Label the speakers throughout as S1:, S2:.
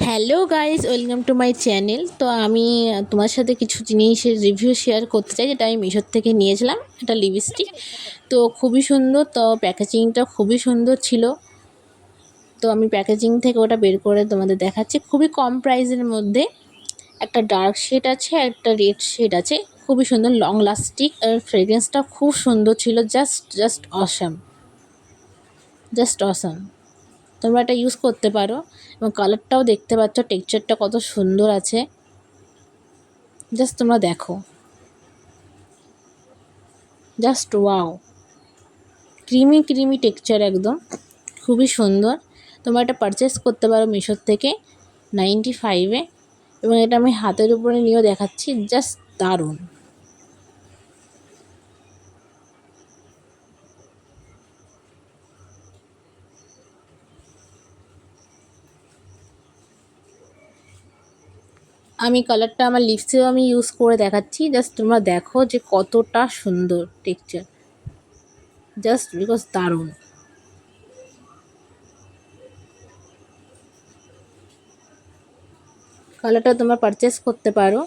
S1: Hello guys, welcome to my channel. তো আমি তোমার সাথে কিছু জিনিসের রিভিউ শেয়ার করতে চাই, যেটা আমি মিশোর থেকে নিয়েছিলাম। এটা লিপস্টিক, তো খুবই সুন্দর। তো প্যাকেজিংটা খুবই সুন্দর ছিল। তো আমি প্যাকেজিং থেকে ওটা বের করে তোমাদের দেখাচ্ছি। খুবই কম প্রাইসের মধ্যে একটা ডার্ক শেড আছে, একটা রেড শেড আছে। খুবই সুন্দর, লং লাস্টিং, আর ফ্রেগ্রেন্সটা খুব সুন্দর ছিল। Just awesome, just awesome. তোমরা এটা ইউজ করতে পারো। এবং কালারটাও দেখতে পাচ্ছ, টেক্সচারটা কত সুন্দর আছে। জাস্ট তোমরা দেখো, just wow, creamy creamy texture একদম, খুবই সুন্দর। তোমরা এটা পারচেস করতে পারো মিশোর থেকে 95-এ। এবং এটা আমি হাতের উপরে নিয়েও দেখাচ্ছি, জাস্ট দারুণ। আমি কালারটা আমার লিপসেও আমি ইউজ করে দেখাচ্ছি। জাস্ট তোমরা দেখো যে কতটা সুন্দর টেক্সচার, জাস্ট বিকজ দারুণ। কালারটা তোমরা পারচেস করতে পারো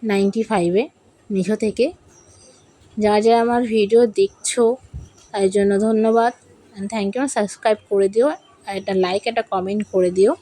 S1: 95-এ মিশো থেকে। যা আমার ভিডিও দেখছো তার জন্য ধন্যবাদ, অ্যান্ড থ্যাংক ইউ। সাবস্ক্রাইব করে দিও, আর একটা লাইক, একটা কমেন্ট করে দিও।